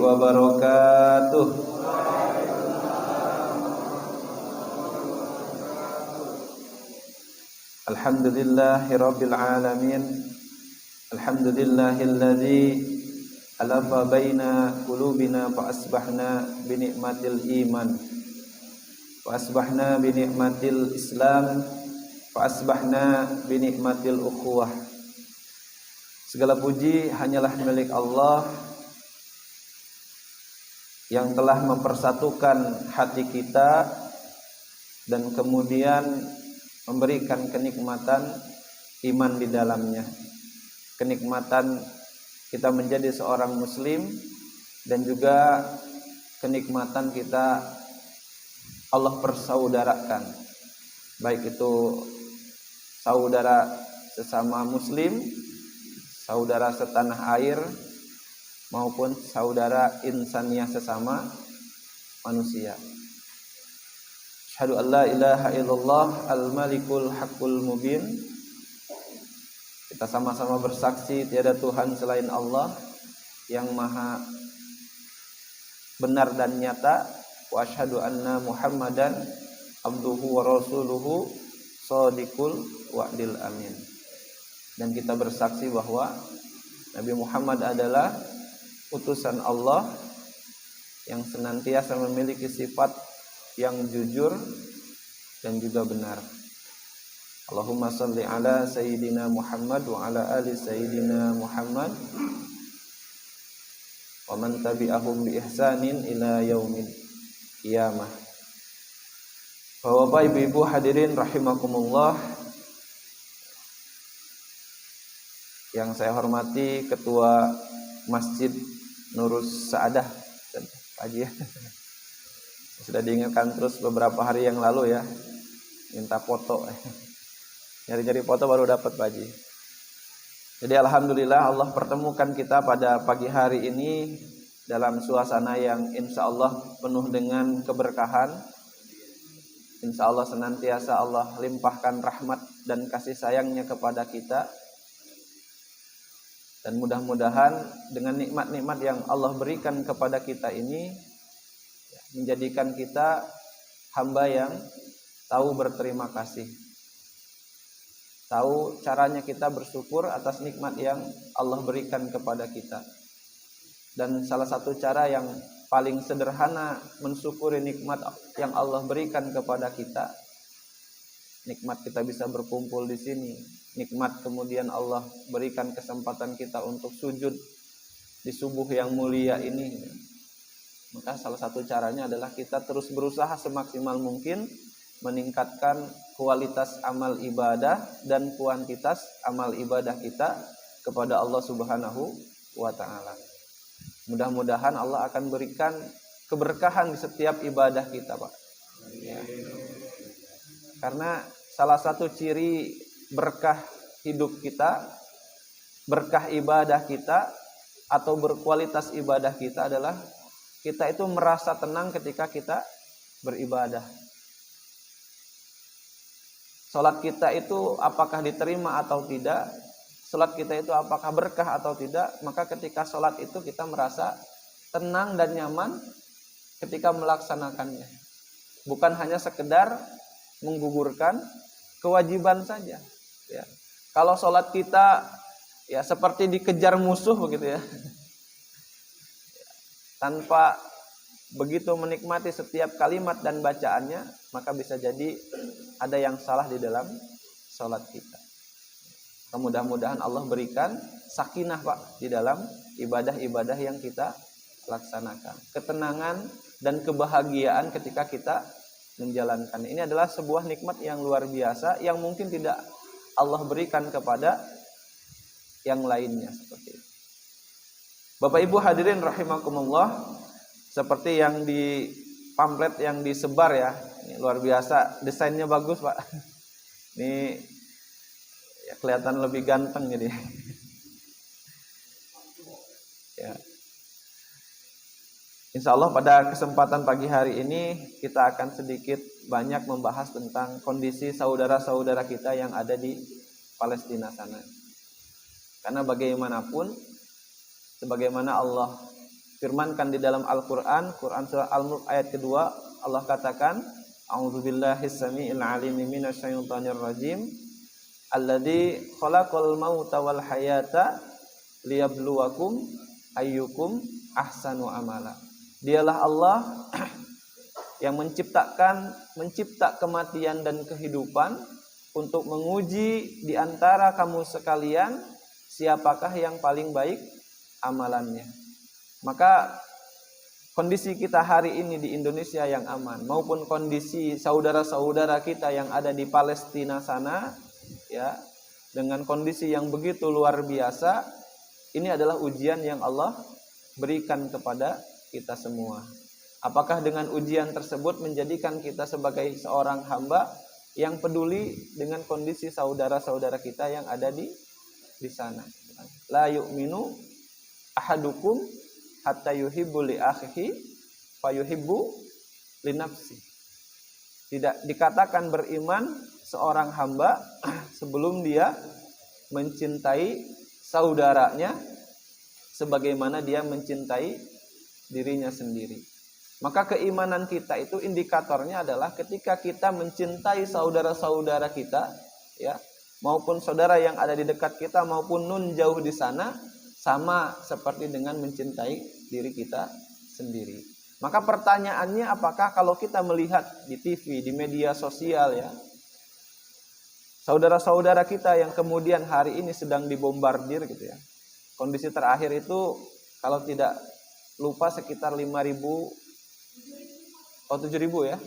wabarakatuh. Alhamdulillahirabbil alamin. Alhamdulillahilladzi alafa baina qulubina fa asbahna bi ni'matil iman wa asbahna bi ni'matil islam wa asbahna bi ni'matil ukhuwah. Segala puji hanyalah milik Allah yang telah mempersatukan hati kita dan kemudian memberikan kenikmatan iman di dalamnya. Kenikmatan kita menjadi seorang muslim dan juga kenikmatan kita Allah persaudarakan, baik itu saudara sesama muslim, saudara setanah air, maupun saudara insaniyah sesama manusia. Asyhadu an la ilaha illallah al-malikul haqqul mubin. Kita sama-sama bersaksi tiada Tuhan selain Allah yang maha benar dan nyata. Wa asyhadu anna Muhammadan abduhu wa rasuluhu shadiqul wa'dil amin. Dan kita bersaksi bahwa Nabi Muhammad adalah utusan Allah yang senantiasa memiliki sifat yang jujur dan juga benar. Allahumma salli ala Sayyidina Muhammad wa ala ali Sayyidina Muhammad wa man tabi'ahum bi ihsanin ila yaumil qiyamah. Bapak ibu hadirin rahimakumullah, yang saya hormati Ketua Masjid Nurus Saadah Pak Haji ya. Sudah diingatkan terus beberapa hari yang lalu ya, minta foto. Nyari-nyari foto baru dapat Pak Haji. Jadi alhamdulillah Allah pertemukan kita pada pagi hari ini dalam suasana yang insya Allah penuh dengan keberkahan. Insya Allah senantiasa Allah limpahkan rahmat dan kasih sayangnya kepada kita. Dan mudah-mudahan dengan nikmat-nikmat yang Allah berikan kepada kita ini menjadikan kita hamba yang tahu berterima kasih, tahu caranya kita bersyukur atas nikmat yang Allah berikan kepada kita. Dan salah satu cara yang paling sederhana mensyukuri nikmat yang Allah berikan kepada kita, nikmat kita bisa berkumpul di sini, nikmat kemudian Allah berikan kesempatan kita untuk sujud di subuh yang mulia ini. Maka salah satu caranya adalah kita terus berusaha semaksimal mungkin meningkatkan kualitas amal ibadah dan kuantitas amal ibadah kita kepada Allah Subhanahu wa ta'ala. Mudah-mudahan Allah akan berikan keberkahan di setiap ibadah kita, Pak. Ya. Karena salah satu ciri berkah hidup kita, berkah ibadah kita atau berkualitas ibadah kita adalah kita itu merasa tenang ketika kita beribadah. Salat kita itu apakah diterima atau tidak, salat kita itu apakah berkah atau tidak, maka ketika salat itu kita merasa tenang dan nyaman ketika melaksanakannya. Bukan hanya sekedar menggugurkan kewajiban saja. Ya. Kalau salat kita ya seperti dikejar musuh begitu ya. Tanpa begitu menikmati setiap kalimat dan bacaannya, maka bisa jadi ada yang salah di dalam salat kita. Mudah-mudahan Allah berikan sakinah Pak di dalam ibadah-ibadah yang kita laksanakan. Ketenangan dan kebahagiaan ketika kita menjalankan. Ini adalah sebuah nikmat yang luar biasa yang mungkin tidak Allah berikan kepada yang lainnya seperti itu. Bapak Ibu hadirin rahimakumullah, seperti yang di pamflet yang disebar ya, ini luar biasa, desainnya bagus Pak. Ini ya, kelihatan lebih ganteng jadi. Ya. Insya Allah pada kesempatan pagi hari ini kita akan sedikit banyak membahas tentang kondisi saudara-saudara kita yang ada di Palestina sana. Karena bagaimanapun, sebagaimana Allah firmankan di dalam Al-Qur'an, Quran surah Al-Mulk ayat kedua, Allah katakan, A'udzubillahi samii'il 'aliim minasyaitonir rajim. Alladzi khalaqal mauta wal hayata liyabluwakum ayyukum ahsanu amala. Dialah Allah yang mencipta kematian dan kehidupan untuk menguji di antara kamu sekalian siapakah yang paling baik amalannya. Maka kondisi kita hari ini di Indonesia yang aman maupun kondisi saudara-saudara kita yang ada di Palestina sana, ya, dengan kondisi yang begitu luar biasa, ini adalah ujian yang Allah berikan kepada kita semua. Apakah dengan ujian tersebut menjadikan kita sebagai seorang hamba yang peduli dengan kondisi saudara-saudara kita yang ada di sana? La yu'minu ahadukum hatta yuhibbu li akhihi fa yuhibbu li nafsi. Tidak dikatakan beriman seorang hamba sebelum dia mencintai saudaranya sebagaimana dia mencintai dirinya sendiri. Maka keimanan kita itu indikatornya adalah ketika kita mencintai saudara-saudara kita, ya, maupun saudara yang ada di dekat kita maupun nun jauh di sana, sama seperti dengan mencintai diri kita sendiri. Maka pertanyaannya, apakah kalau kita melihat di TV, di media sosial, ya, saudara-saudara kita yang kemudian hari ini sedang dibombardir gitu ya. Kondisi terakhir itu kalau tidak lupa sekitar 7.000 ya.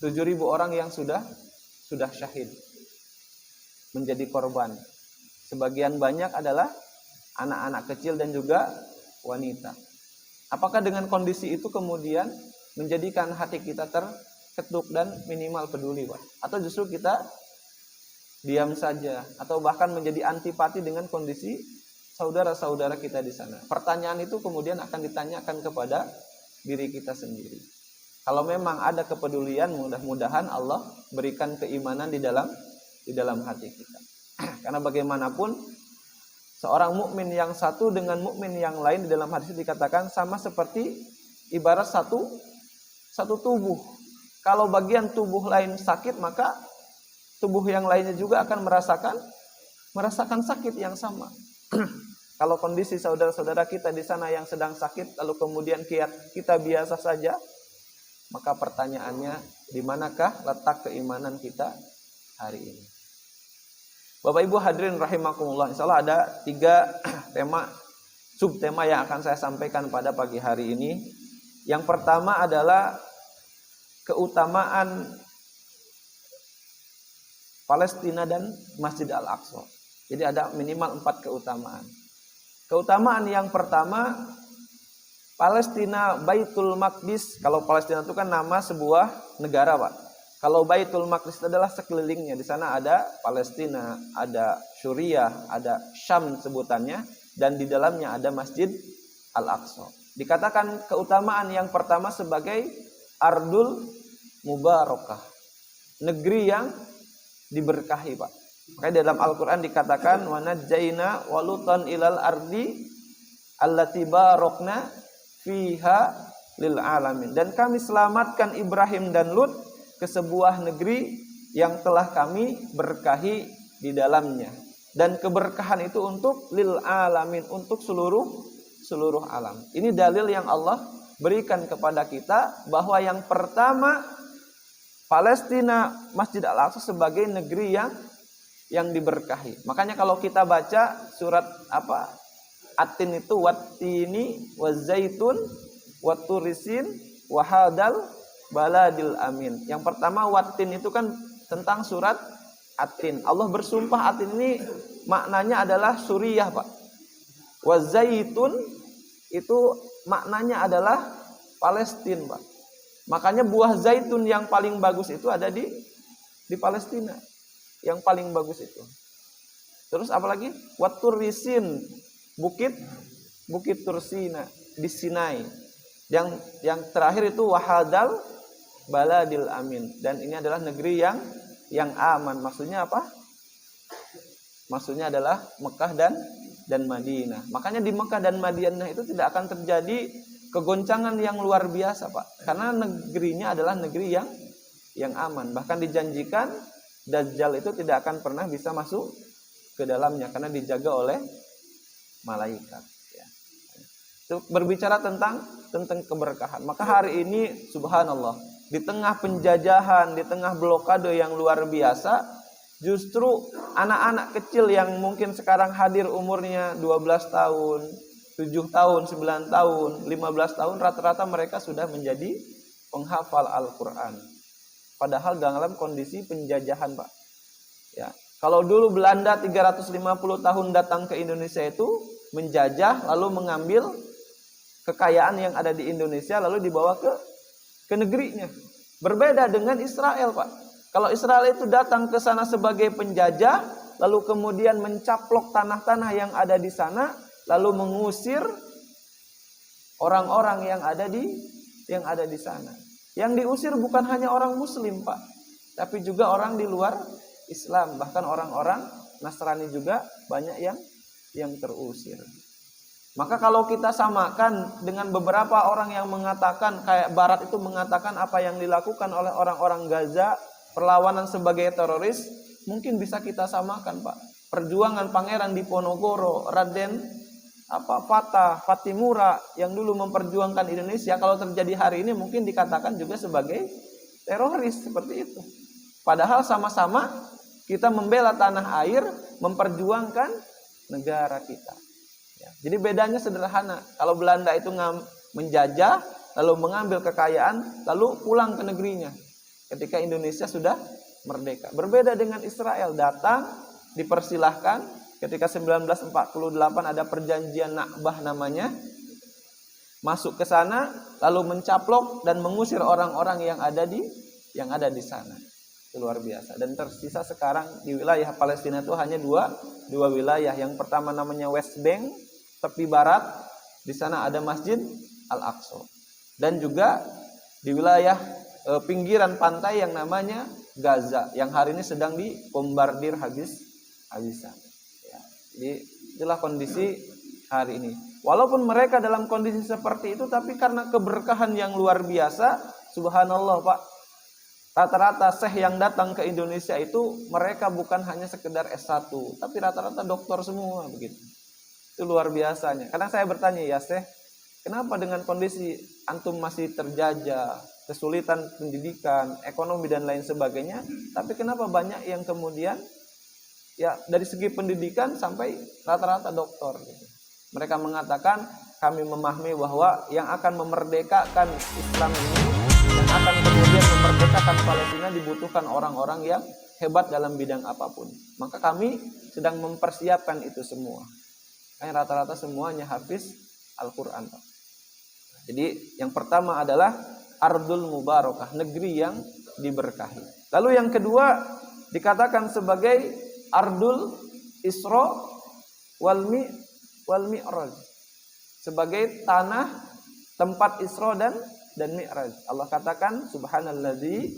7.000 orang yang sudah syahid, menjadi korban. Sebagian banyak adalah anak-anak kecil dan juga wanita. Apakah dengan kondisi itu kemudian menjadikan hati kita terketuk dan minimal peduli, Pak? Atau justru kita diam saja atau bahkan menjadi antipati dengan kondisi saudara-saudara kita di sana? Pertanyaan itu kemudian akan ditanyakan kepada diri kita sendiri. Kalau memang ada kepedulian, mudah-mudahan Allah berikan keimanan di dalam hati kita. Karena bagaimanapun seorang mukmin yang satu dengan mukmin yang lain di dalam hadis dikatakan sama seperti ibarat satu tubuh. Kalau bagian tubuh lain sakit, maka tubuh yang lainnya juga akan merasakan sakit yang sama. Kalau kondisi saudara-saudara kita di sana yang sedang sakit, lalu kemudian kita biasa saja, maka pertanyaannya, di manakah letak keimanan kita hari ini? Bapak Ibu hadirin rahimakumullah, insyaallah ada 3 tema, subtema yang akan saya sampaikan pada pagi hari ini. Yang pertama adalah keutamaan Palestina dan Masjid Al-Aqsa. Jadi ada minimal 4 keutamaan. Keutamaan yang pertama, Palestina Baitul Maqdis. Kalau Palestina itu kan nama sebuah negara, Pak. Kalau Baitul Maqdis itu adalah sekelilingnya. Di sana ada Palestina, ada Suriah, ada Syam sebutannya, dan di dalamnya ada Masjid Al-Aqsa. Dikatakan keutamaan yang pertama sebagai Ardul Mubarakah, negeri yang diberkahi, Pak. Makanya dalam Al-Qur'an dikatakan wa najjaina walutan ilal ardi allati barakna fiha lil alamin. Dan kami selamatkan Ibrahim dan Lut ke sebuah negeri yang telah kami berkahi di dalamnya. Dan keberkahan itu untuk lil alamin, untuk seluruh alam. Ini dalil yang Allah berikan kepada kita bahwa yang pertama Palestina Masjid Al-Aqsa sebagai negeri yang diberkahi. Makanya kalau kita baca surat At-Tin itu wattini wazaitun watturisin wahadal baladil amin. Yang pertama Wattin itu kan tentang surat At-Tin. Allah bersumpah, At-Tin ini maknanya adalah Suriah, Pak. Wazaitun itu maknanya adalah Palestina, Pak. Makanya buah zaitun yang paling bagus itu ada di Palestina. Yang paling bagus itu. Terus apalagi? Watturisin, bukit Tursina di Sinai. Yang terakhir itu wahadal baladil amin, dan ini adalah negeri yang aman. Maksudnya apa? Maksudnya adalah Mekah dan Madinah. Makanya di Mekah dan Madinah itu tidak akan terjadi kegoncangan yang luar biasa, Pak. Karena negerinya adalah negeri yang aman. Bahkan dijanjikan Dajjal itu tidak akan pernah bisa masuk ke dalamnya karena dijaga oleh malaikat. Ya. Itu berbicara tentang keberkahan. Maka hari ini, subhanallah, di tengah penjajahan, di tengah blokade yang luar biasa, justru anak-anak kecil yang mungkin sekarang hadir umurnya 12 tahun, 7 tahun, 9 tahun, 15 tahun, rata-rata mereka sudah menjadi penghafal Al-Quran. Padahal dalam kondisi penjajahan, Pak. Ya. Kalau dulu Belanda 350 tahun datang ke Indonesia itu menjajah, lalu mengambil kekayaan yang ada di Indonesia, lalu dibawa ke negerinya. Berbeda dengan Israel, Pak. Kalau Israel itu datang ke sana sebagai penjajah, lalu kemudian mencaplok tanah-tanah yang ada di sana, lalu mengusir orang-orang yang ada di sana. Yang diusir bukan hanya orang Muslim, Pak, tapi juga orang di luar Islam, bahkan orang-orang Nasrani juga banyak yang terusir. Maka kalau kita samakan dengan beberapa orang yang mengatakan, kayak Barat itu mengatakan apa yang dilakukan oleh orang-orang Gaza, perlawanan sebagai teroris, mungkin bisa kita samakan, Pak. Perjuangan Pangeran Diponegoro, Raden Fatimura yang dulu memperjuangkan Indonesia, kalau terjadi hari ini mungkin dikatakan juga sebagai teroris seperti itu. Padahal sama-sama kita membela tanah air, memperjuangkan negara kita. Ya, jadi bedanya sederhana. Kalau Belanda itu menjajah, lalu mengambil kekayaan, lalu pulang ke negerinya ketika Indonesia sudah merdeka. Berbeda dengan Israel, datang, dipersilahkan. Ketika 1948 ada perjanjian Nakbah namanya, masuk ke sana, lalu mencaplok dan mengusir orang-orang yang ada di sana. Itu luar biasa. Dan tersisa sekarang di wilayah Palestina itu hanya dua wilayah. Yang pertama namanya West Bank, tepi barat, di sana ada Masjid Al-Aqsa. Dan juga di wilayah pinggiran pantai yang namanya Gaza, yang hari ini sedang dibombardir habis-habisan. Jadi itulah kondisi hari ini. Walaupun mereka dalam kondisi seperti itu, tapi karena keberkahan yang luar biasa, subhanallah, Pak. Rata-rata syekh yang datang ke Indonesia itu mereka bukan hanya sekedar S1, tapi rata-rata doktor semua begitu. Itu luar biasanya. Kadang saya bertanya, ya Syekh, kenapa dengan kondisi antum masih terjajah, kesulitan pendidikan, ekonomi dan lain sebagainya, tapi kenapa banyak yang kemudian ya dari segi pendidikan sampai rata-rata doktor gitu. Mereka mengatakan, kami memahami bahwa yang akan memerdekakan Islam ini, yang akan kemudian memerdekakan Palestina, dibutuhkan orang-orang yang hebat dalam bidang apapun. Maka kami sedang mempersiapkan itu semua. Karena rata-rata semuanya hafiz Al-Quran. Jadi yang pertama adalah Ardul Mubarakah, negeri yang diberkahi. Lalu yang kedua dikatakan sebagai Ardul Isra wal Mi'raj, sebagai tanah tempat Isra dan Mi'raj. Allah katakan, subhanalladzi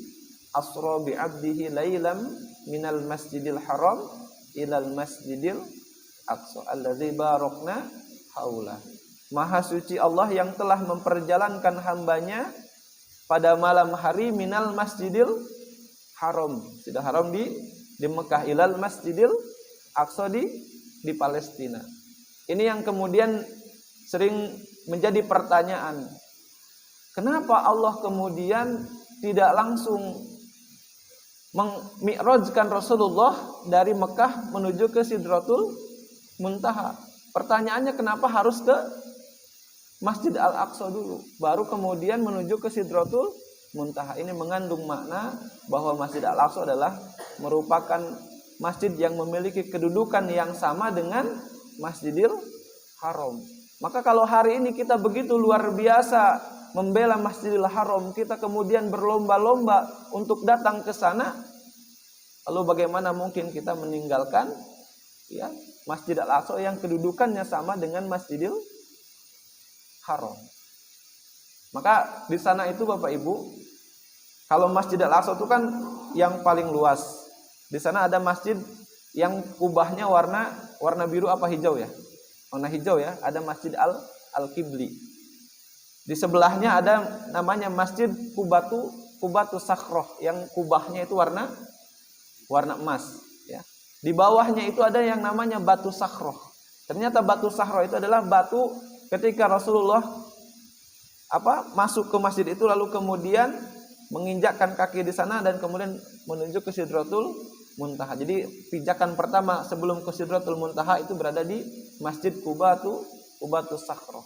asra bi 'abdihi lailam minal masjidil haram ilal masjidil aqsa alladzi barakna haula. Maha suci Allah yang telah memperjalankan hambanya pada malam hari minal masjidil haram, sudah haram di Mekah, ilal masjidil aqsa di Palestina. Ini yang kemudian sering menjadi pertanyaan. Kenapa Allah kemudian tidak langsung memi'rajkan Rasulullah dari Mekah menuju ke Sidratul Muntaha? Pertanyaannya, kenapa harus ke Masjid Al-Aqsa dulu, baru kemudian menuju ke Sidratul Muntaha? Ini mengandung makna bahwa Masjid Al-Aqsa adalah merupakan masjid yang memiliki kedudukan yang sama dengan Masjidil Haram. Maka kalau hari ini kita begitu luar biasa membela Masjidil Haram, kita kemudian berlomba-lomba untuk datang ke sana, lalu bagaimana mungkin kita meninggalkan ya Masjid Al-Aqsa yang kedudukannya sama dengan Masjidil Haram? Maka di sana itu Bapak Ibu, kalau Masjid Al-Aqsa itu kan yang paling luas. Di sana ada masjid yang kubahnya warna biru apa hijau ya? Warna hijau ya, ada Masjid Al-Qibli. Di sebelahnya ada namanya Masjid Kubatu Sakhroh, yang kubahnya itu warna emas, ya. Di bawahnya itu ada yang namanya Batu Sakhroh. Ternyata Batu Sakhroh itu adalah batu ketika Rasulullah masuk ke masjid itu, lalu kemudian menginjakkan kaki di sana dan kemudian menuju ke Sidratul Muntaha. Jadi pijakan pertama sebelum ke Sidratul Muntaha itu berada di Masjid Kubatu Sakhroh.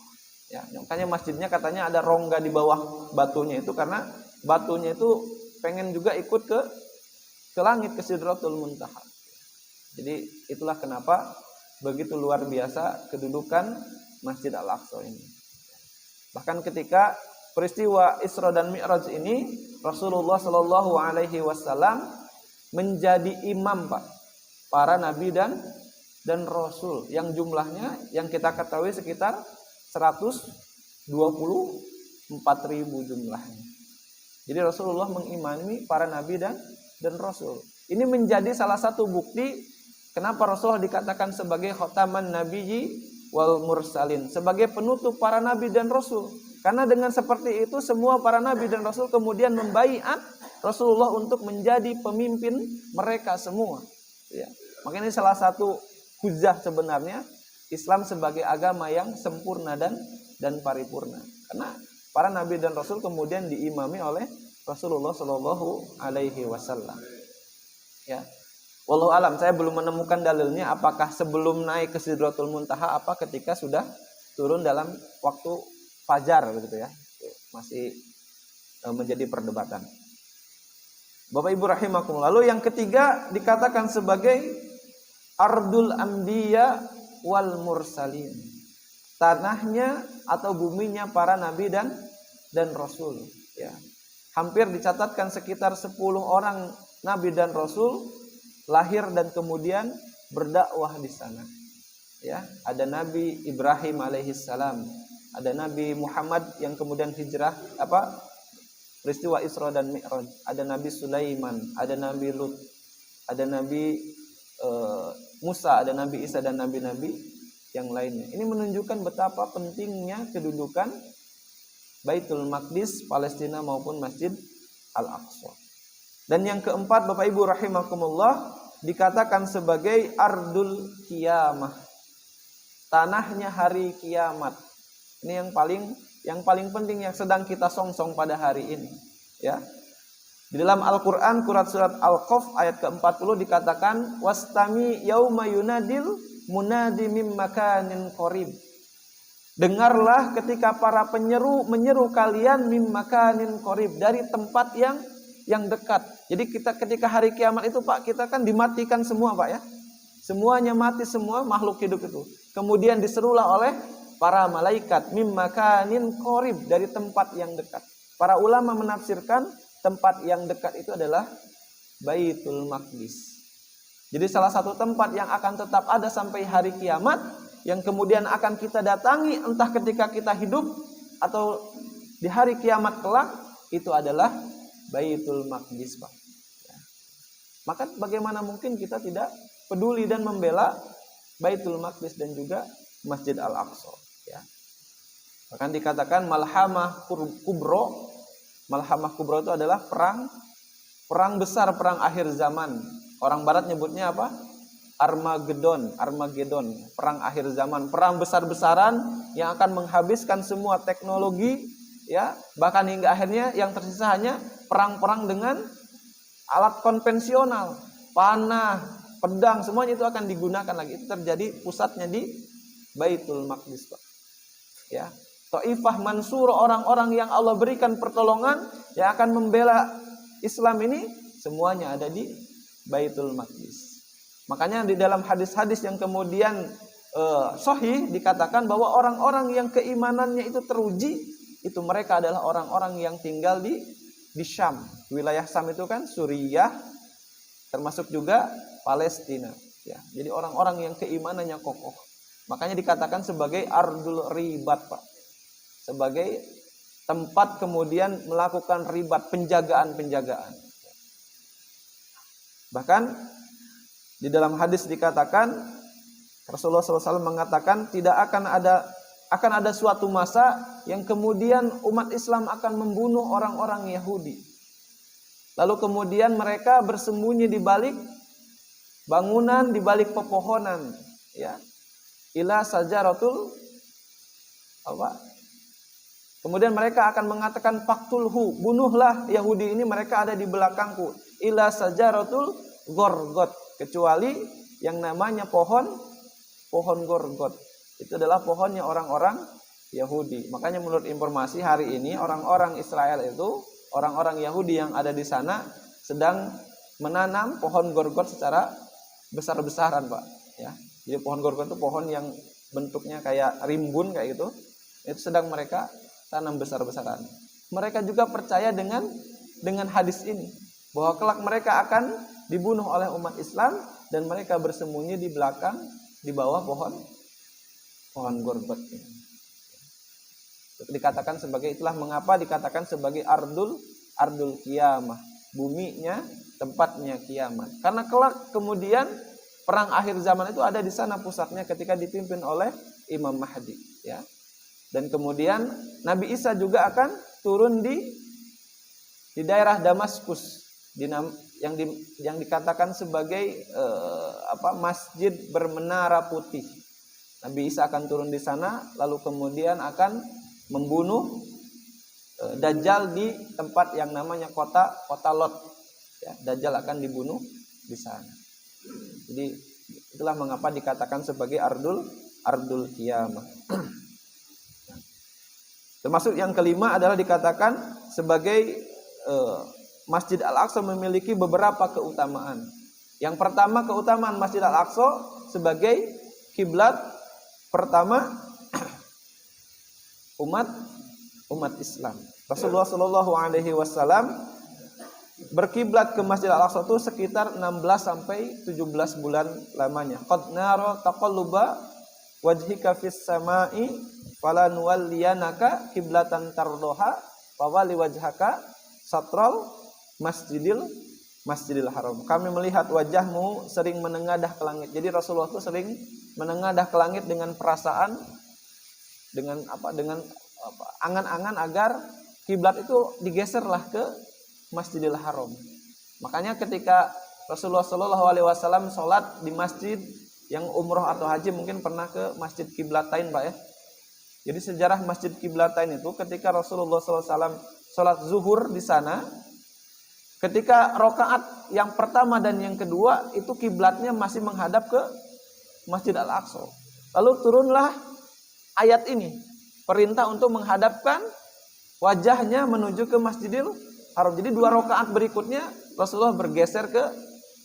Ya, makanya masjidnya katanya ada rongga di bawah batunya itu karena batunya itu pengen juga ikut ke langit, ke Sidratul Muntaha. Jadi itulah kenapa begitu luar biasa kedudukan Masjid Al-Aqsa ini. Bahkan ketika peristiwa Isra dan Mi'raj ini, Rasulullah Shallallahu Alaihi Wasallam menjadi imam, Pak, para nabi dan rasul yang jumlahnya yang kita ketahui sekitar 124.000 jumlahnya. Jadi Rasulullah mengimami para nabi dan rasul. Ini menjadi salah satu bukti kenapa Rasulullah dikatakan sebagai khataman nabiyyi wal mursalin, sebagai penutup para nabi dan rasul. Karena dengan seperti itu semua para nabi dan rasul kemudian membaiat Rasulullah untuk menjadi pemimpin mereka semua. Ya. Makanya ini salah satu hujah sebenarnya Islam sebagai agama yang sempurna dan paripurna. Karena para nabi dan rasul kemudian diimami oleh Rasulullah Shallallahu Alaihi Wasallam. Ya, wallahu alam, saya belum menemukan dalilnya apakah sebelum naik ke Sidratul Muntaha apa ketika sudah turun dalam waktu fajar begitu ya. Masih menjadi perdebatan. Bapak Ibu rahimakumullah. Lalu yang ketiga dikatakan sebagai Ardul Anbiya wal Mursalin. Tanahnya atau buminya para nabi dan rasul, ya. Hampir dicatatkan sekitar 10 orang nabi dan rasul lahir dan kemudian berdakwah di sana. Ya, ada Nabi Ibrahim alaihissalam, ada Nabi Muhammad yang kemudian hijrah peristiwa Isra dan Mi'raj, ada Nabi Sulaiman, ada Nabi Lut, ada Nabi Musa, ada Nabi Isa dan nabi-nabi yang lainnya. Ini menunjukkan betapa pentingnya kedudukan Baitul Maqdis Palestina maupun Masjid Al-Aqsa. Dan yang keempat, Bapak Ibu rahimakumullah, dikatakan sebagai Ardul Qiyamah, tanahnya hari kiamat. Ini yang paling penting yang sedang kita songsong pada hari ini, ya. Di dalam Al-Qur'an surat Al-Qaf ayat ke-40 dikatakan wastami yauma yunadil munadi mim makanin qarib. Dengarlah ketika para penyeru menyeru kalian mim makanin qarib, dari tempat yang dekat. Jadi ketika hari kiamat itu, Pak, kita kan dimatikan semua, Pak, ya. Semuanya mati, semua makhluk hidup itu. Kemudian diserulah oleh para malaikat mim makanin qarib, dari tempat yang dekat. Para ulama menafsirkan tempat yang dekat itu adalah Baitul Maqdis. Jadi salah satu tempat yang akan tetap ada sampai hari kiamat, yang kemudian akan kita datangi entah ketika kita hidup atau di hari kiamat kelak, itu adalah Baitul Maqdis, Pak. Ya. Maka bagaimana mungkin kita tidak peduli dan membela Baitul Maqdis dan juga Masjid Al-Aqsa, ya. Bahkan dikatakan Malhamah Kubro. Malhamah Kubro itu adalah perang besar, perang akhir zaman. Orang barat nyebutnya apa? Armageddon, perang akhir zaman, perang besar-besaran yang akan menghabiskan semua teknologi, ya. Bahkan hingga akhirnya yang tersisa hanya perang-perang dengan alat konvensional, panah, pedang, semuanya itu akan digunakan lagi. Itu terjadi pusatnya di Baitul Maqdis, Pak. Ya. Taifah Mansur, orang-orang yang Allah berikan pertolongan yang akan membela Islam ini, semuanya ada di Baitul Maqdis. Makanya di dalam hadis-hadis yang kemudian sahih dikatakan bahwa orang-orang yang keimanannya itu teruji, itu mereka adalah orang-orang yang tinggal di Syam. Wilayah Syam itu kan Suriah, termasuk juga Palestina, ya. Jadi orang-orang yang keimanannya kokoh. Makanya dikatakan sebagai Ardul Ribat, Pak. Sebagai tempat kemudian melakukan ribat, penjagaan. Bahkan di dalam hadis dikatakan Rasulullah SAW mengatakan tidak akan ada akan ada suatu masa yang kemudian umat Islam akan membunuh orang-orang Yahudi. Lalu kemudian mereka bersembunyi di balik bangunan, di balik pepohonan, ya. Ila sajaratul apa? Kemudian mereka akan mengatakan faktulhu, bunuhlah Yahudi ini, mereka ada di belakangku. Ila sajaratul gorgot, kecuali yang namanya pohon gorgot. Itu adalah pohonnya orang-orang Yahudi. Makanya menurut informasi hari ini orang-orang Israel itu, orang-orang Yahudi yang ada di sana sedang menanam pohon gorgot secara besar-besaran, Pak, ya. Jadi pohon gorgot itu pohon yang bentuknya kayak rimbun kayak gitu. Itu sedang mereka tanam besar-besaran. Mereka juga percaya dengan hadis ini, bahwa kelak mereka akan dibunuh oleh umat Islam dan mereka bersembunyi di belakang, di bawah pohon gorgot. Dikatakan sebagai, itulah mengapa dikatakan sebagai ardul kiamah, buminya, tempatnya kiamat. Karena kelak kemudian perang akhir zaman itu ada di sana pusatnya ketika dipimpin oleh Imam Mahdi, ya. Dan kemudian Nabi Isa juga akan turun di daerah Damaskus, yang dikatakan sebagai masjid bermenara putih. Nabi Isa akan turun di sana, lalu kemudian akan membunuh Dajjal di tempat yang namanya kota Lot. Ya, Dajjal akan dibunuh di sana. Jadi itulah mengapa dikatakan sebagai ardul kiamah. Termasuk yang kelima adalah dikatakan sebagai Masjid Al-Aqsa memiliki beberapa keutamaan. Yang pertama, keutamaan Masjid Al-Aqsa sebagai kiblat pertama umat Islam. Rasulullah Shallallahu Alaihi Wasallam berkiblat ke Masjid Al-Aqsa itu sekitar 16 sampai 17 bulan lamanya. Qad nara taqalluba wajhika fis sama'i fala nuwalliyanaka kiblatan tardoha fawali wajhaka satral masjidil haram. Kami melihat wajahmu sering menengadah ke langit. Jadi Rasulullah itu sering menengadah ke langit dengan perasaan, dengan angan-angan agar kiblat itu digeserlah ke Masjidil Haram. Makanya ketika Rasulullah Shallallahu Alaihi Wasallam sholat di masjid yang umroh atau haji mungkin pernah ke Masjid Kiblatain, Pak, ya. Jadi sejarah Masjid Kiblatain itu ketika Rasulullah SAW sholat zuhur di sana, ketika rokaat yang pertama dan yang kedua itu kiblatnya masih menghadap ke Masjid Al-Aqsa. Lalu turunlah ayat ini, perintah untuk menghadapkan wajahnya menuju ke Masjidil Haram. Jadi 2 rokaat berikutnya Rasulullah bergeser ke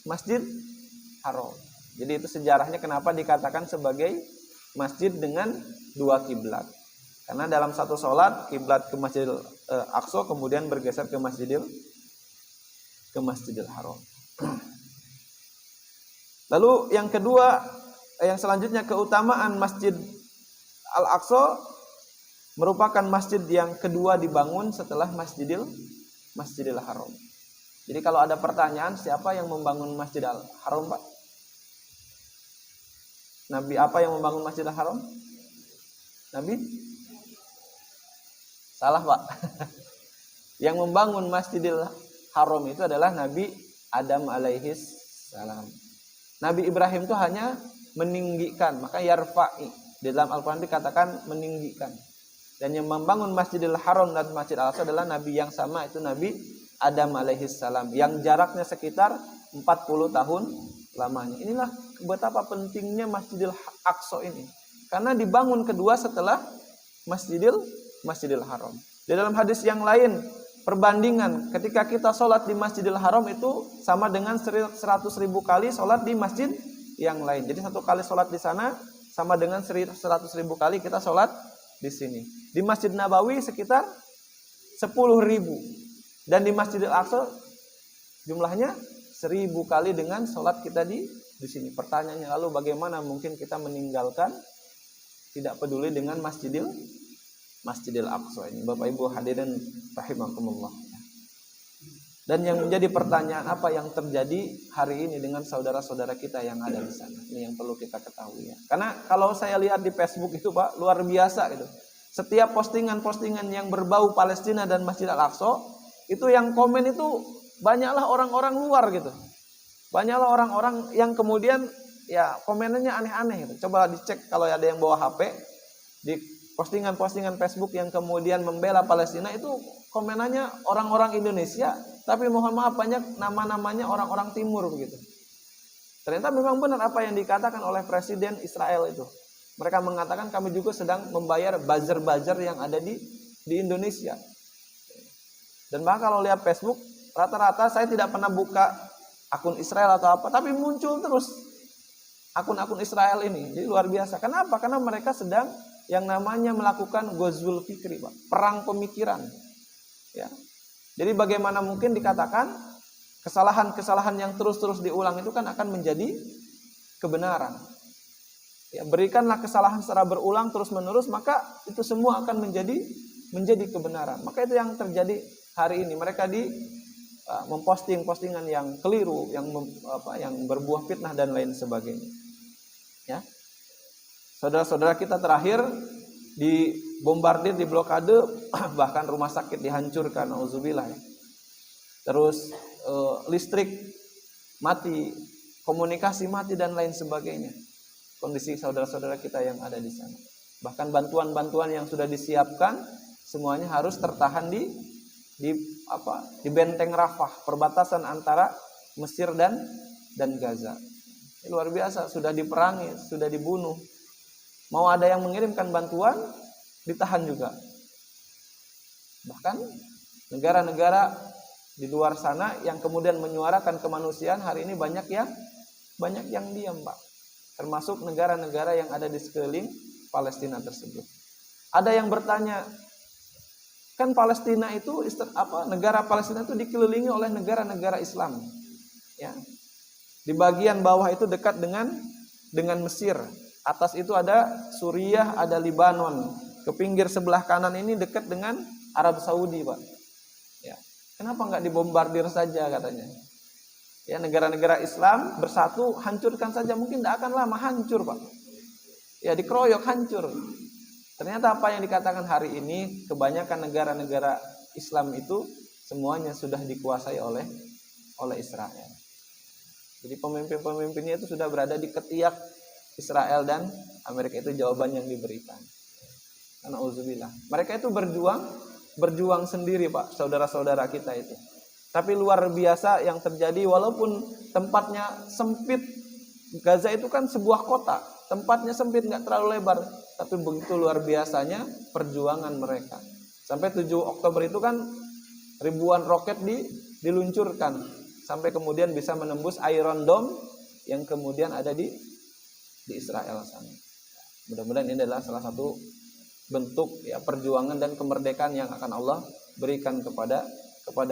Masjid Haram. Jadi itu sejarahnya kenapa dikatakan sebagai masjid dengan 2 kiblat. Karena dalam satu sholat kiblat ke Masjidil Aqsa kemudian bergeser ke Masjidil Haram. Lalu yang kedua, yang selanjutnya keutamaan Masjid Al-Aqsa merupakan masjid yang kedua dibangun setelah Masjidil Haram. Jadi kalau ada pertanyaan siapa yang membangun Masjid Al-Haram, Pak? Nabi apa yang membangun Masjid Al-Haram? Nabi? Salah, Pak. Yang membangun Masjidil Haram itu adalah Nabi Adam alaihis salam. Nabi Ibrahim itu hanya meninggikan, maka yarfa'i. Di dalam Al-Quran dikatakan meninggikan. Dan yang membangun Masjidil Haram dan Masjid Al-Aqsa adalah Nabi yang sama, itu Nabi Adam alaihis salam, yang jaraknya sekitar 40 tahun lamanya. Inilah betapa pentingnya Masjidil Aqsa ini. Karena dibangun kedua setelah Masjidil Haram. Di dalam hadis yang lain, perbandingan ketika kita sholat di Masjidil Haram itu sama dengan 100.000 kali sholat di masjid yang lain. Jadi 1 kali sholat di sana sama dengan 100.000 kali kita sholat di sini. Di Masjid Nabawi sekitar 10.000. Dan di Masjidil Aqsa jumlahnya 1.000 kali dengan sholat kita di sini. Pertanyaannya lalu bagaimana mungkin kita meninggalkan, tidak peduli dengan Masjidil Aqsa ini. Bapak Ibu hadirin rahimakumullah. Dan yang menjadi pertanyaan, apa yang terjadi hari ini dengan saudara-saudara kita yang ada di sana? Ini yang perlu kita ketahui ya. Karena kalau saya lihat di Facebook itu Pak, luar biasa gitu. Setiap postingan-postingan yang berbau Palestina dan Masjid Al-Aqsa, itu yang komen itu banyaklah orang-orang luar gitu. Banyaklah orang-orang yang kemudian ya komennya aneh-aneh gitu. Coba dicek kalau ada yang bawa HP, di postingan-postingan Facebook yang kemudian membela Palestina itu komenannya orang-orang Indonesia, tapi mohon maaf banyak nama-namanya orang-orang timur begitu. Ternyata memang benar apa yang dikatakan oleh Presiden Israel itu. Mereka mengatakan kami juga sedang membayar buzzer-buzzer yang ada di Indonesia. Dan bahkan kalau lihat Facebook, rata-rata saya tidak pernah buka akun Israel atau apa, tapi muncul terus akun-akun Israel ini. Jadi luar biasa. Kenapa? Karena mereka sedang yang namanya melakukan ghazwul fikri, Pak, perang pemikiran. Ya. Jadi bagaimana mungkin dikatakan kesalahan-kesalahan yang terus-terus diulang itu kan akan menjadi kebenaran. Ya, berikanlah kesalahan secara berulang terus-menerus, maka itu semua akan menjadi kebenaran. Maka itu yang terjadi hari ini. Mereka memposting postingan yang keliru, yang berbuah fitnah dan lain sebagainya. Ya. Saudara-saudara kita terakhir dibombardir, diblokade, bahkan rumah sakit dihancurkan, auzubillah ya. Terus listrik mati, komunikasi mati dan lain sebagainya. Kondisi saudara-saudara kita yang ada di sana. Bahkan bantuan-bantuan yang sudah disiapkan semuanya harus tertahan di benteng Rafah, perbatasan antara Mesir dan Gaza. Ini luar biasa, sudah diperangi, sudah dibunuh. Mau ada yang mengirimkan bantuan, ditahan juga. Bahkan negara-negara di luar sana yang kemudian menyuarakan kemanusiaan hari ini banyak yang diam, Pak. Termasuk negara-negara yang ada di sekeliling Palestina tersebut. Ada yang bertanya, kan Palestina itu negara Palestina itu dikelilingi oleh negara-negara Islam. Ya. Di bagian bawah itu dekat dengan Mesir. Atas itu ada Suriah, ada Libanon. Ke pinggir sebelah kanan ini dekat dengan Arab Saudi, Pak. Ya. Kenapa nggak dibombardir saja katanya? Ya, negara-negara Islam bersatu, hancurkan saja, mungkin tidak akan lama hancur, Pak. Ya, dikeroyok hancur. Ternyata apa yang dikatakan hari ini, kebanyakan negara-negara Islam itu semuanya sudah dikuasai oleh Israel. Jadi pemimpin-pemimpinnya itu sudah berada di ketiak Israel dan Amerika. Itu jawaban yang diberikan. Karena auzubillah. Mereka itu berjuang sendiri, Pak, saudara-saudara kita itu. Tapi luar biasa yang terjadi, walaupun tempatnya sempit. Gaza itu kan sebuah kota, tempatnya sempit, nggak terlalu lebar, tapi begitu luar biasanya perjuangan mereka. Sampai 7 Oktober itu kan ribuan roket diluncurkan sampai kemudian bisa menembus Iron Dome yang kemudian ada di Israel sana. Mudah-mudahan ini adalah salah satu bentuk ya perjuangan dan kemerdekaan yang akan Allah berikan kepada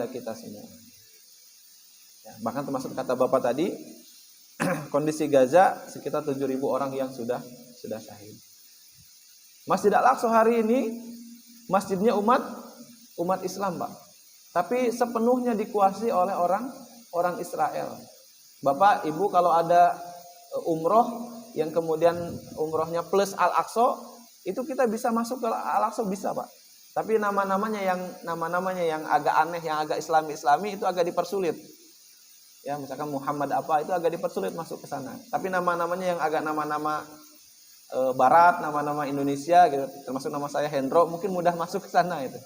kita semua. Ya, bahkan termasuk kata Bapak tadi, kondisi Gaza sekitar 7.000 orang yang sudah syahid. Masjid Al-Aqsa hari ini masjidnya umat Islam, Pak. Tapi sepenuhnya dikuasai oleh orang Israel. Bapak, Ibu kalau ada umroh yang kemudian umrohnya plus Al-Aqsa, itu kita bisa masuk ke Al-Aqsa, bisa, Pak. Tapi nama-namanya yang agak aneh, yang agak Islami itu agak dipersulit. Ya, misalkan Muhammad apa itu agak dipersulit masuk ke sana. Tapi nama-namanya yang agak nama-nama barat, nama-nama Indonesia gitu, termasuk nama saya Hendro, mungkin mudah masuk ke sana itu.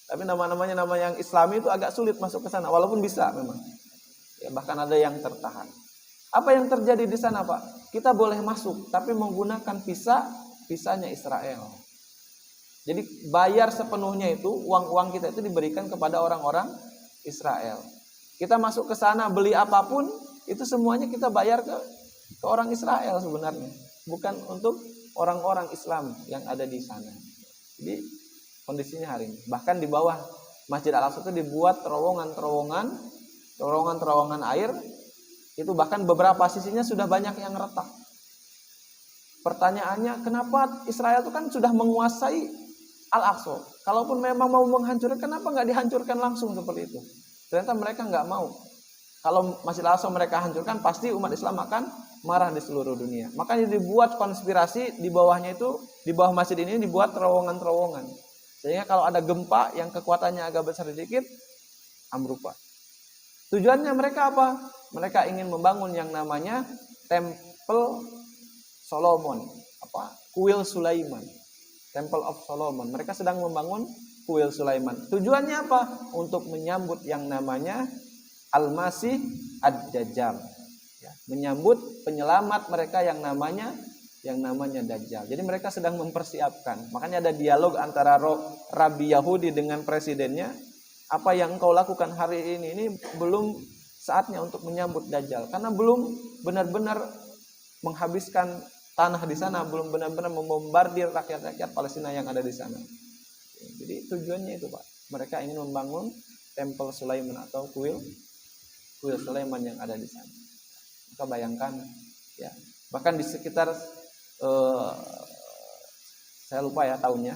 Tapi nama-namanya nama yang Islami itu agak sulit masuk ke sana, walaupun bisa memang. Ya, bahkan ada yang tertahan. Apa yang terjadi di sana, Pak? Kita boleh masuk, tapi menggunakan visanya Israel. Jadi bayar sepenuhnya itu, uang kita itu diberikan kepada orang-orang Israel. Kita masuk ke sana beli apapun, itu semuanya kita bayar ke orang Israel sebenarnya. Bukan untuk orang-orang Islam yang ada di sana. Jadi kondisinya hari ini. Bahkan di bawah Masjid Al-Aqsa itu dibuat terowongan air. Itu bahkan beberapa sisinya sudah banyak yang retak. Pertanyaannya, kenapa Israel itu kan sudah menguasai Al-Aqsa? Kalaupun memang mau menghancurkan, kenapa nggak dihancurkan langsung seperti itu? Ternyata mereka nggak mau. Kalau Masjid Al-Aqsa mereka hancurkan, pasti umat Islam akan marah di seluruh dunia. Makanya dibuat konspirasi di bawahnya itu, di bawah masjid ini dibuat terowongan-terowongan. Sehingga kalau ada gempa yang kekuatannya agak besar sedikit, amrupa. Tujuannya mereka apa? Mereka ingin membangun yang namanya Temple Solomon, Kuil Sulaiman. Temple of Solomon. Mereka sedang membangun Kuil Sulaiman. Tujuannya apa? Untuk menyambut yang namanya Al-Masih Ad-Dajjal. Ya, menyambut penyelamat mereka yang namanya Dajjal. Jadi mereka sedang mempersiapkan. Makanya ada dialog antara Rabi Yahudi dengan presidennya. Apa yang engkau lakukan hari ini belum saatnya untuk menyambut Dajjal. Karena belum benar-benar menghabiskan tanah di sana, belum benar-benar membombardir rakyat-rakyat Palestina yang ada di sana. Jadi tujuannya itu, Pak. Mereka ingin membangun Temple Sulaiman atau kuil Sulaiman yang ada di sana. Maka bayangkan, ya. Bahkan di sekitar saya lupa ya tahunnya,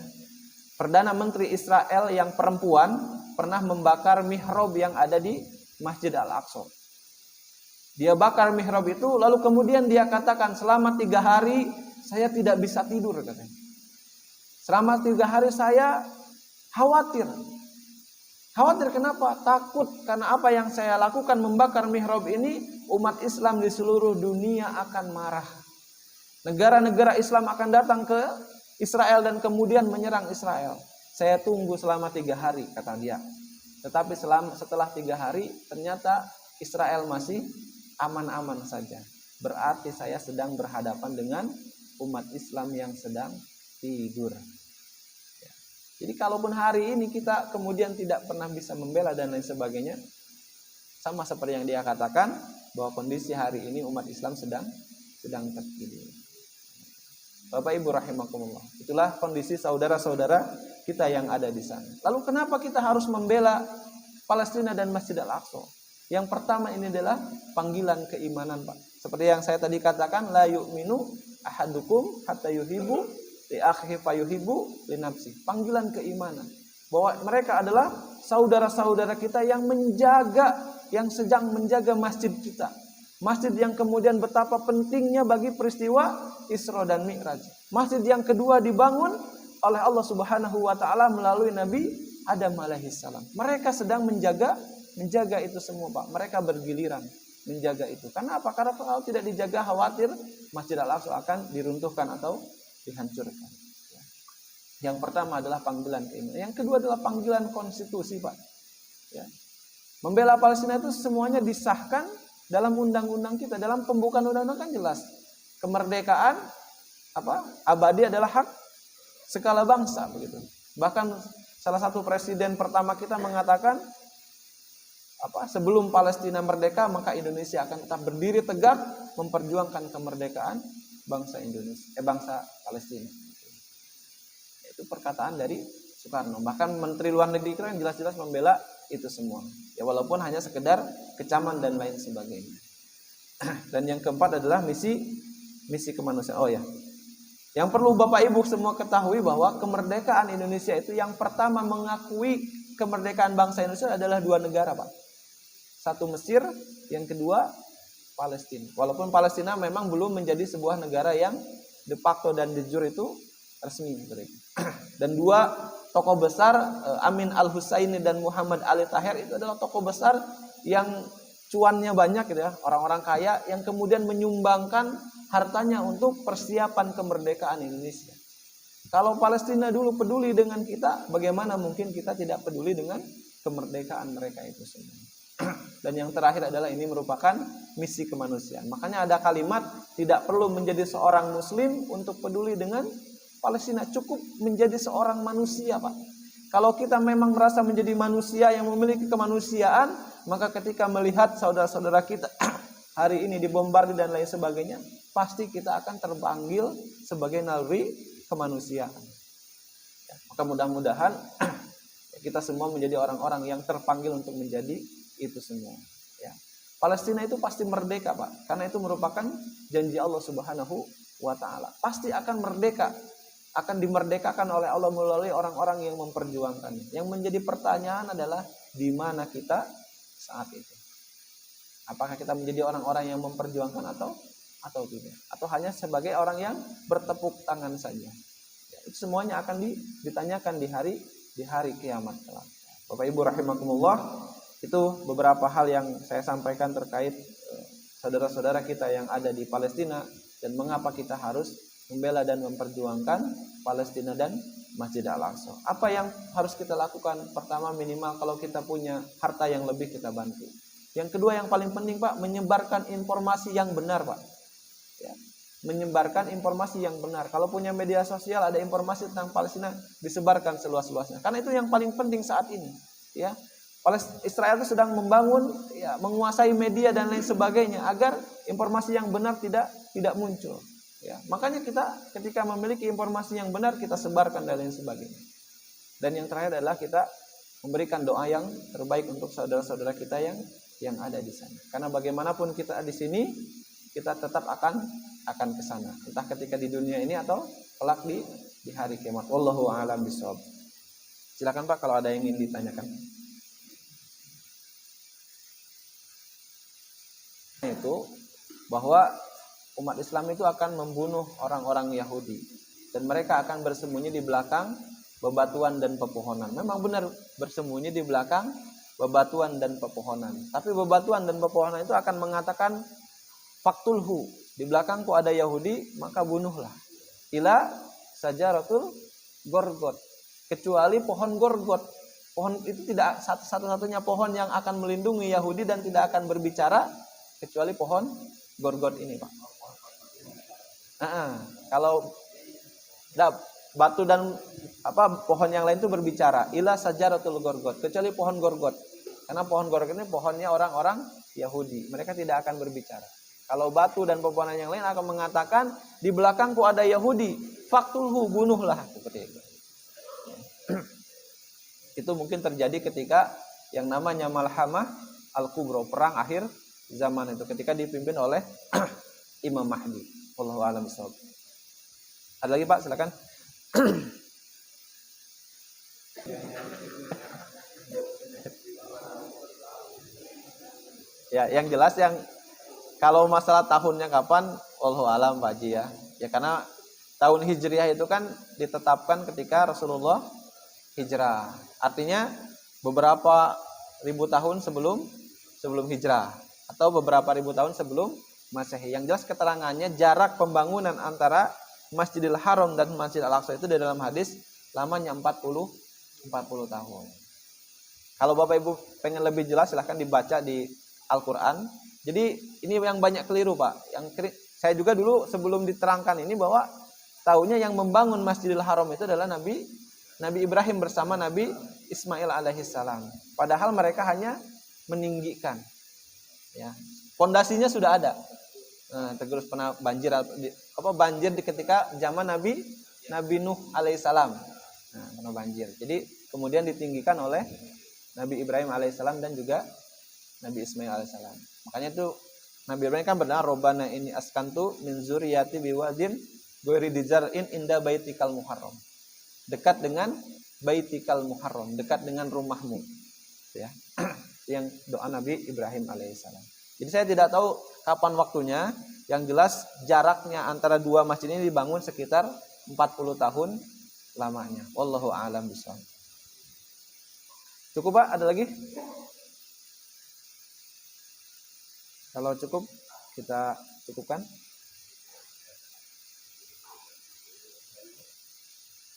Perdana Menteri Israel yang perempuan pernah membakar mihrab yang ada di Masjid Al-Aqsa. Dia bakar mihrab itu, lalu kemudian dia katakan, selama 3 hari saya tidak bisa tidur, katanya. Selama 3 hari saya khawatir. Khawatir kenapa? Takut karena apa yang saya lakukan membakar mihrab ini, umat Islam di seluruh dunia akan marah. Negara-negara Islam akan datang ke Israel dan kemudian menyerang Israel. Saya tunggu selama 3 hari, kata dia. Tetapi setelah 3 hari ternyata Israel masih aman-aman saja. Berarti saya sedang berhadapan dengan umat Islam yang sedang tidur. Ya. Jadi kalaupun hari ini kita kemudian tidak pernah bisa membela dan lain sebagainya, sama seperti yang dia katakan bahwa kondisi hari ini umat Islam sedang tertidur. Bapak Ibu rahimakumullah. Itulah kondisi saudara-saudara kita yang ada di sana. Lalu kenapa kita harus membela Palestina dan Masjid Al-Aqsa? Yang pertama ini adalah panggilan keimanan, Pak. Seperti yang saya tadi katakan, la yu'minu ahadukum hatta yuhibbu li akhihi fayuhibbu li nafsi. Panggilan keimanan bahwa mereka adalah saudara-saudara kita yang sedang menjaga masjid kita. Masjid yang kemudian betapa pentingnya bagi peristiwa Isra dan Mi'raj. Masjid yang kedua dibangun oleh Allah Subhanahu wa taala melalui Nabi Adam alaihissalam. Mereka sedang menjaga itu semua, Pak. Mereka bergiliran menjaga itu. Karena apa? Karena kalau tidak dijaga khawatir Masjid Al-Aqsa akan diruntuhkan atau dihancurkan. Yang pertama adalah panggilan keimanan. Yang kedua adalah panggilan konstitusi, Pak. Ya. Membela Palestina itu semuanya disahkan dalam undang-undang kita. Dalam pembukaan undang-undang kan jelas. Kemerdekaan abadi adalah hak segala bangsa, begitu. Bahkan salah satu presiden pertama kita mengatakan sebelum Palestina merdeka maka Indonesia akan tetap berdiri tegak memperjuangkan kemerdekaan bangsa Palestina. Itu perkataan dari Soekarno. Bahkan Menteri Luar Negeri kita yang jelas-jelas membela itu semua. Ya walaupun hanya sekedar kecaman dan lain sebagainya. Dan yang keempat adalah misi kemanusiaan. Oh ya. Yang perlu Bapak Ibu semua ketahui bahwa kemerdekaan Indonesia itu yang pertama mengakui kemerdekaan bangsa Indonesia adalah 2 negara, Pak. Satu Mesir, yang kedua Palestina. Walaupun Palestina memang belum menjadi sebuah negara yang de facto dan de jure itu resmi. Dan 2 tokoh besar, Amin Al-Husaini dan Muhammad Ali Tahir, itu adalah tokoh besar yang cuannya banyak gitu ya, orang-orang kaya yang kemudian menyumbangkan hartanya untuk persiapan kemerdekaan Indonesia. Kalau Palestina dulu peduli dengan kita, bagaimana mungkin kita tidak peduli dengan kemerdekaan mereka itu sendiri. Dan yang terakhir adalah ini merupakan misi kemanusiaan. Makanya ada kalimat tidak perlu menjadi seorang muslim untuk peduli dengan Palestina, cukup menjadi seorang manusia, Pak. Kalau kita memang merasa menjadi manusia yang memiliki kemanusiaan, maka ketika melihat saudara-saudara kita hari ini dibombardir dan lain sebagainya, pasti kita akan terpanggil sebagai naluri kemanusiaan. Ya, maka mudah-mudahan kita semua menjadi orang-orang yang terpanggil untuk menjadi itu semua. Ya. Palestina itu pasti merdeka, Pak, karena itu merupakan janji Allah Subhanahu wa taala. Pasti akan merdeka, akan dimerdekakan oleh Allah melalui orang-orang yang memperjuangkannya. Yang menjadi pertanyaan adalah di mana kita saat itu. Apakah kita menjadi orang-orang yang memperjuangkan atau tidak? Atau hanya sebagai orang yang bertepuk tangan saja? Ya, itu semuanya akan ditanyakan di hari kiamat kelak. Bapak Ibu rahimakumullah, itu beberapa hal yang saya sampaikan terkait saudara-saudara kita yang ada di Palestina dan mengapa kita harus membela dan memperjuangkan Palestina dan Masjid Al-Aqsa. Apa yang harus kita lakukan? Pertama, minimal kalau kita punya harta yang lebih kita bantu. Yang kedua yang paling penting Pak, menyebarkan informasi yang benar Pak. Ya, menyebarkan informasi yang benar. Kalau punya media sosial ada informasi tentang Palestina, disebarkan seluas-luasnya. Karena itu yang paling penting saat ini. Ya, Israel itu sedang membangun, ya, menguasai media dan lain sebagainya agar informasi yang benar tidak muncul. Ya, makanya kita ketika memiliki informasi yang benar kita sebarkan dan lain sebagainya. Dan yang terakhir adalah kita memberikan doa yang terbaik untuk saudara-saudara kita yang ada di sana. Karena bagaimanapun kita di sini, kita tetap akan ke sana. Entah ketika di dunia ini atau kelak di hari kiamat. Wallahu a'lam bishawab. Silakan Pak kalau ada yang ingin ditanyakan. Itu bahwa umat Islam itu akan membunuh orang-orang Yahudi dan mereka akan bersembunyi di belakang bebatuan dan pepohonan. Memang benar bersembunyi di belakang bebatuan dan pepohonan. Tapi bebatuan dan pepohonan itu akan mengatakan faktulhu, di belakangku ada Yahudi, maka bunuhlah. Ila sajaratul gorgot, kecuali pohon gorgot. Pohon itu tidak satu-satunya pohon yang akan melindungi Yahudi dan tidak akan berbicara kecuali pohon gorgot ini, Pak. Kalau batu dan pohon yang lain itu berbicara, ila sajaratul gorgot, kecuali pohon gorgot. Karena pohon gorgot ini pohonnya orang-orang Yahudi, mereka tidak akan berbicara. Kalau batu dan pepohonan yang lain akan mengatakan di belakangku ada Yahudi, faktulhu, bunuhlah, seperti itu. Itu mungkin terjadi ketika yang namanya Malhamah Al-Kubra, perang akhir zaman itu, ketika dipimpin oleh Imam Mahdi. Wallahu a'lam bishawab. Ada lagi Pak, silakan. Ya, yang jelas yang kalau masalah tahunnya kapan, wallahu a'lam Pak Haji ya. Ya karena tahun Hijriah itu kan ditetapkan ketika Rasulullah hijrah. Artinya beberapa ribu tahun sebelum hijrah atau beberapa ribu tahun sebelum Masehi. Yang jelas keterangannya jarak pembangunan antara Masjidil Haram dan Masjid Al-Aqsa itu di dalam hadis lamanya 40 tahun. Kalau Bapak Ibu pengen lebih jelas silahkan dibaca di Al-Quran. Jadi ini yang banyak keliru Pak. Saya juga dulu sebelum diterangkan ini bahwa tahunya yang membangun Masjidil Haram itu adalah Nabi Ibrahim bersama Nabi Ismail alaihissalam. Padahal mereka hanya meninggikan. Ya, fondasinya sudah ada. Terus pernah banjir ketika zaman Nabi Nuh alaihissalam. Pernah banjir. Jadi kemudian ditinggikan oleh Nabi Ibrahim alaihissalam dan juga Nabi Ismail alaihissalam. Makanya itu Nabi Ibrahim kan berdoa, Robbana ini askantu min zuriyati biwadin ghairi dzar'in inda baitikal muharram. Dekat dengan baitikal muharram, dekat dengan rumahmu. Ya. Yang doa Nabi Ibrahim alaihissalam. Jadi saya tidak tahu kapan waktunya, yang jelas jaraknya antara dua masjid ini dibangun sekitar 40 tahun lamanya. Wallahu a'lam bishawab. Cukup Pak, ada lagi? Kalau cukup, kita cukupkan.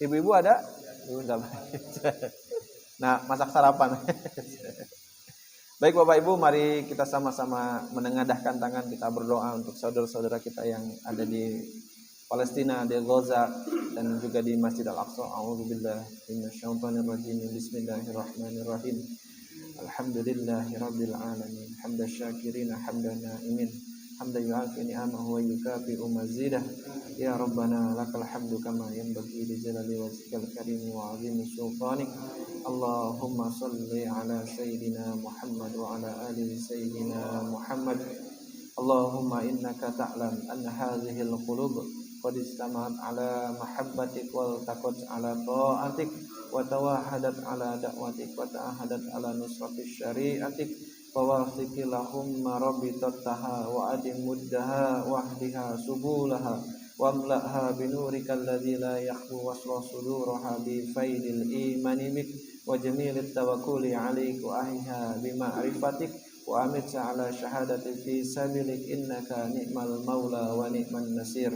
Ibu-ibu ada? Nah, masak sarapan. Baik Bapak Ibu, mari kita sama-sama menengadahkan tangan, kita berdoa untuk saudara-saudara kita yang ada di Palestina, di Gaza, dan juga di Masjid Al-Aqsa. A'udzubillahi minasyaitonirrajim. Bismillahirrahmanirrahim. Alhamdulillahirabbil alamin. Hamdan syakirina hamdan na'imin. Hamdan yu'afi ni'amahu wa yukafi'u mazidah. Ya Rabbana lakal hamdu kama yanbaghi li jalali wajhikal karim wa 'azimi sultanik. Allahumma salli ala sayyidina Muhammad wa ala ali sayyidina Muhammad. Allahumma innaka ta'lam anna hadhihi al-qulub qad istama'at ala mahabbatik wal taqat ala ta'atik wa tawahadat ala da'watik wa ta'ahadat ala nusrati syari'atik فواثق لهم ربطتها وأدم مدها واهدها سبولها واملأها بنورك الذي لا يخفو وصل صدورها بفيض الإيمان بك وجميل التوكل عليك وأهلها بمعرفتك وأمت على شهادة في سبيلك إنك نعم المولى ونعم النصير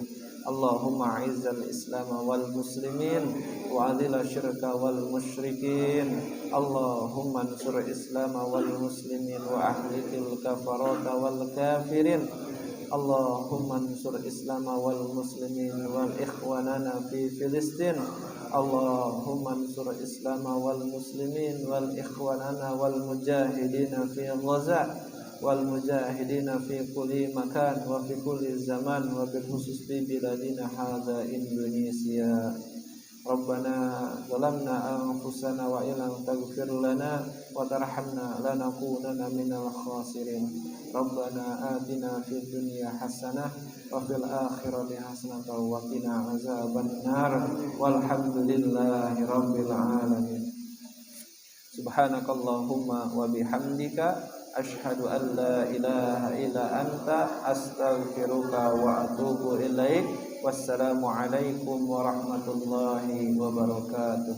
اللهم أعز الإسلام والمسلمين وأذل الشرك والمشركين اللهم انصر الإسلام والمسلمين وأهلك الكفرة والكافرين اللهم انصر الإسلام والمسلمين والإخواننا في فلسطين اللهم انصر الإسلام والمسلمين والإخواننا والمجاهدين في غزة والمجاهدين في كل مكان وفي كل زمان وبالخصوص في بلادنا هذا إندونيسيا ربنا ظلمنا أنفسنا وإن لم تغفر لنا وترحمنا لنكونن من الخاسرين ربنا آتنا في الدنيا حسنة وفي الآخرة حسنة وقنا عذاب النار والحمد لله رب العالمين سبحانك اللهم وبحمدك أشهد أن لا إله إلا أنت أستغفرك وأتوب إليك والسلام عليكم ورحمة الله وبركاته